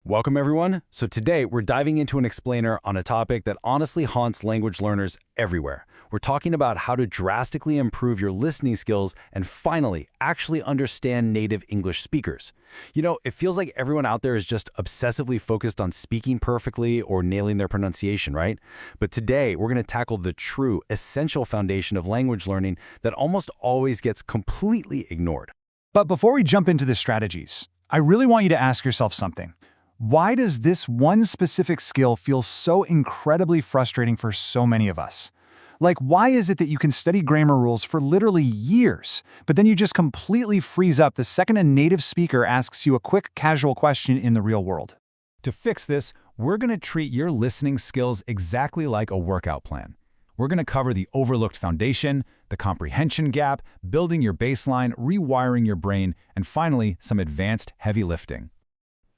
Welcome, everyone. So today we're diving into an explainer on a topic that honestly haunts language learners everywhere. We're talking about how to drastically improve your listening skills and finally actually understand native English speakers. You know, it feels like everyone out there is just obsessively focused on speaking perfectly or nailing their pronunciation, right? But today we're going to tackle the true, essential foundation of language learning that almost always gets completely ignored. But before we jump into the strategies, I really want you to ask yourself something. Why does this one specific skill feel so incredibly frustrating for so many of us? Like, why is it that you can study grammar rules for literally years, but then you just completely freeze up the second a native speaker asks you a quick, casual question in the real world? To fix this, we're going to treat your listening skills exactly like a workout plan. We're going to cover the overlooked foundation, the comprehension gap, building your baseline, rewiring your brain, and finally, some advanced heavy lifting.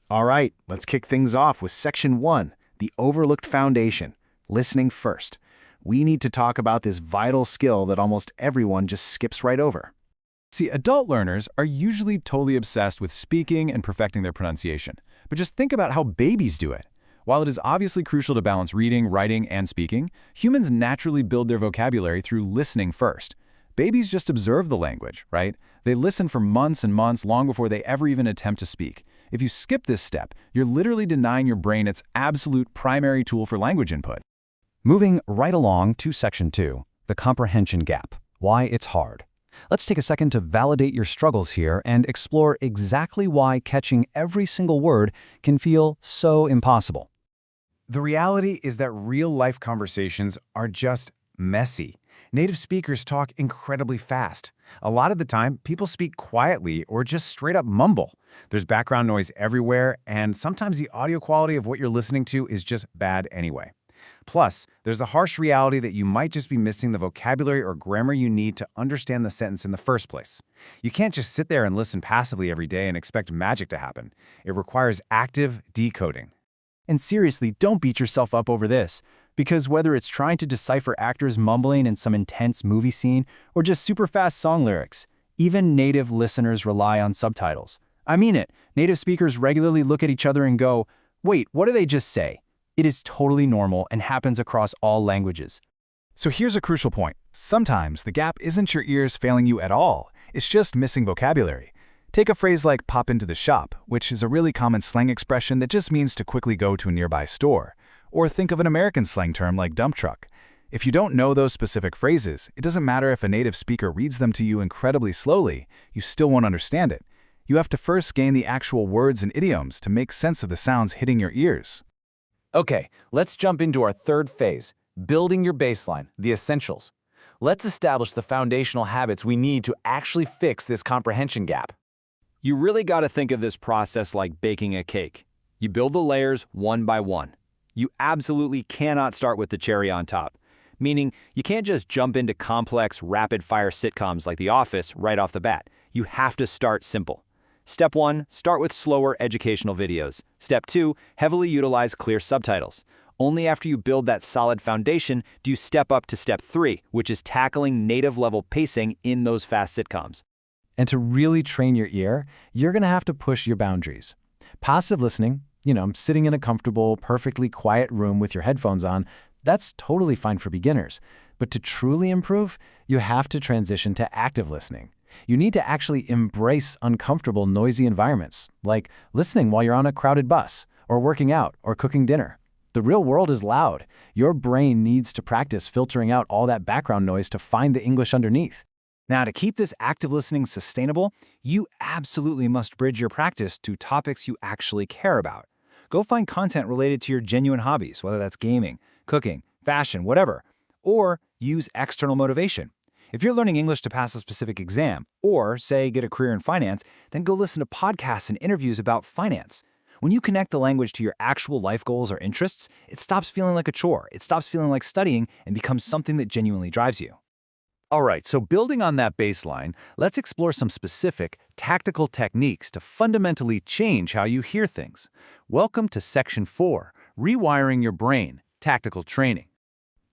All right, let's kick things off with Section 1, the overlooked foundation, listening first. We need to talk about this vital skill that almost everyone just skips right over. See, adult learners are usually totally obsessed with speaking and perfecting their pronunciation. But just think about how babies do it. While it is obviously crucial to balance reading, writing, and speaking, humans naturally build their vocabulary through listening first. Babies just observe the language, right? They listen for months and months long before they ever even attempt to speak. If you skip this step, you're literally denying your brain its absolute primary tool for language input. Moving right along to Section 2, the comprehension gap, why it's hard. Let's take a second to validate your struggles here and explore exactly why catching every single word can feel so impossible. The reality is that real-life conversations are just messy. Native speakers talk incredibly fast. A lot of the time, people speak quietly or just straight up mumble. There's background noise everywhere, and sometimes the audio quality of what you're listening to is just bad anyway. Plus, there's the harsh reality that you might just be missing the vocabulary or grammar you need to understand the sentence in the first place. You can't just sit there and listen passively every day and expect magic to happen. It requires active decoding. And seriously, don't beat yourself up over this, because whether it's trying to decipher actors mumbling in some intense movie scene or just super fast song lyrics, even native listeners rely on subtitles. I mean it, native speakers regularly look at each other and go, "Wait, what did they just say?" It is totally normal and happens across all languages. So here's a crucial point. Sometimes the gap isn't your ears failing you at all. It's just missing vocabulary. Take a phrase like pop into the shop, which is a really common slang expression that just means to quickly go to a nearby store. Or think of an American slang term like dump truck. If you don't know those specific phrases, it doesn't matter if a native speaker reads them to you incredibly slowly, you still won't understand it. You have to first gain the actual words and idioms to make sense of the sounds hitting your ears. Okay, let's jump into our third phase, building your baseline, the essentials. Let's establish the foundational habits we need to actually fix this comprehension gap. You really got to think of this process like baking a cake. You build the layers one by one. You absolutely cannot start with the cherry on top, meaning you can't just jump into complex, rapid-fire sitcoms like The Office right off the bat. You have to start simple. Step 1, start with slower educational videos. Step 2, heavily utilize clear subtitles. Only after you build that solid foundation do you step up to Step 3, which is tackling native-level pacing in those fast sitcoms. And to really train your ear, you're going to have to push your boundaries. Passive listening, sitting in a comfortable, perfectly quiet room with your headphones on, that's totally fine for beginners. But to truly improve, you have to transition to active listening. You need to actually embrace uncomfortable, noisy environments, like listening while you're on a crowded bus, or working out, or cooking dinner. The real world is loud. Your brain needs to practice filtering out all that background noise to find the English underneath. Now, to keep this active listening sustainable, you absolutely must bridge your practice to topics you actually care about. Go find content related to your genuine hobbies, whether that's gaming, cooking, fashion, whatever, or use external motivation. If you're learning English to pass a specific exam, or, say, get a career in finance, then go listen to podcasts and interviews about finance. When you connect the language to your actual life goals or interests, it stops feeling like a chore, it stops feeling like studying, and becomes something that genuinely drives you. All right, so building on that baseline, let's explore some specific, tactical techniques to fundamentally change how you hear things. Welcome to Section 4, Rewiring Your Brain, Tactical Training.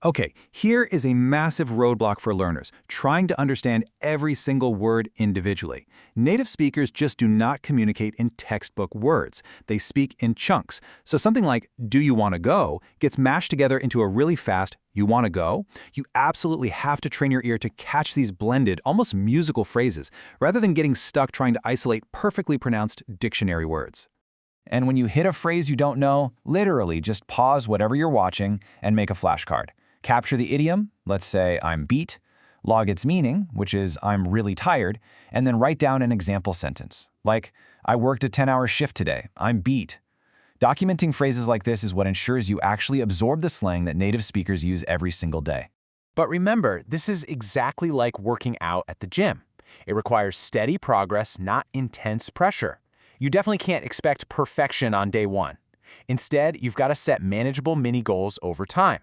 Okay, here is a massive roadblock for learners, trying to understand every single word individually. Native speakers just do not communicate in textbook words. They speak in chunks. So something like, do you want to go, gets mashed together into a really fast, you want to go? You absolutely have to train your ear to catch these blended, almost musical phrases, rather than getting stuck trying to isolate perfectly pronounced dictionary words. And when you hit a phrase you don't know, literally just pause whatever you're watching and make a flashcard. Capture the idiom, let's say I'm beat, log its meaning, which is I'm really tired, and then write down an example sentence, like I worked a 10-hour shift today, I'm beat. Documenting phrases like this is what ensures you actually absorb the slang that native speakers use every single day. But remember, this is exactly like working out at the gym. It requires steady progress, not intense pressure. You definitely can't expect perfection on day one. Instead, you've got to set manageable mini goals over time.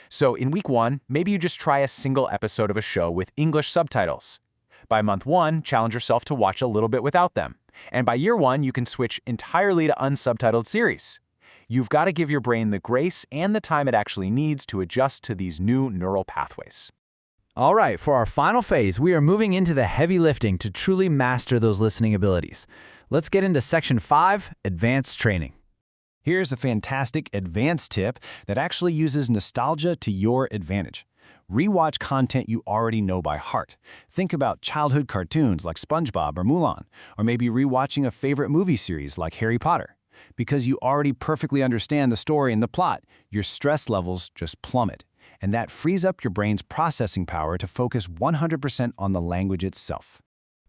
So in week 1, maybe you just try a single episode of a show with English subtitles. By month 1, challenge yourself to watch a little bit without them. And by year 1, you can switch entirely to unsubtitled series. You've got to give your brain the grace and the time it actually needs to adjust to these new neural pathways. All right, for our final phase, we are moving into the heavy lifting to truly master those listening abilities. Let's get into Section 5, Advanced Training. Here's a fantastic advanced tip that actually uses nostalgia to your advantage. Rewatch content you already know by heart. Think about childhood cartoons like SpongeBob or Mulan, or maybe rewatching a favorite movie series like Harry Potter. Because you already perfectly understand the story and the plot, your stress levels just plummet. And that frees up your brain's processing power to focus 100% on the language itself.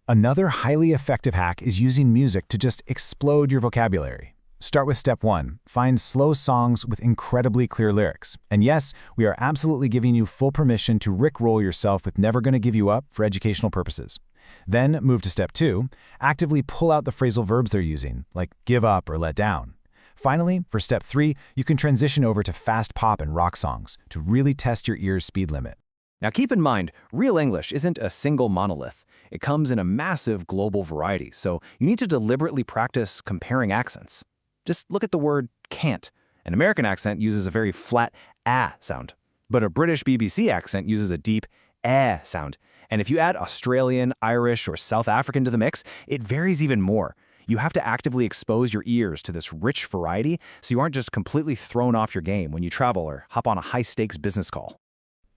Another highly effective hack is using music to just explode your vocabulary. Start with step 1. Find slow songs with incredibly clear lyrics. And yes, we are absolutely giving you full permission to rickroll yourself with Never Gonna Give You Up for educational purposes. Then move to step 2. Actively pull out the phrasal verbs they're using, like give up or let down. Finally, for step 3, you can transition over to fast pop and rock songs to really test your ear's speed limit. Now keep in mind, real English isn't a single monolith. It comes in a massive global variety, so you need to deliberately practice comparing accents. Just look at the word can't. An American accent uses a very flat ah sound, but a British BBC accent uses a deep eh sound. And if you add Australian, Irish, or South African to the mix, it varies even more. You have to actively expose your ears to this rich variety so you aren't just completely thrown off your game when you travel or hop on a high-stakes business call.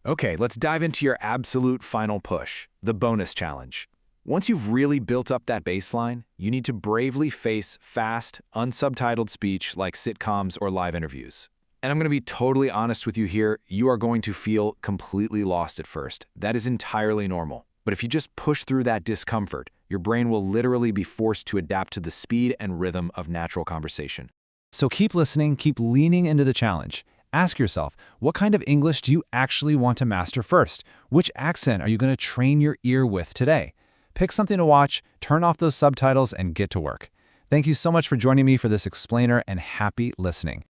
Okay, let's dive into your absolute final push, the bonus challenge. Once you've really built up that baseline, you need to bravely face fast, unsubtitled speech like sitcoms or live interviews. And I'm going to be totally honest with you here, you are going to feel completely lost at first. That is entirely normal. But if you just push through that discomfort, your brain will literally be forced to adapt to the speed and rhythm of natural conversation. So keep listening, keep leaning into the challenge. Ask yourself, what kind of English do you actually want to master first? Which accent are you going to train your ear with today? Pick something to watch, turn off those subtitles, and get to work. Thank you so much for joining me for this explainer, and happy listening.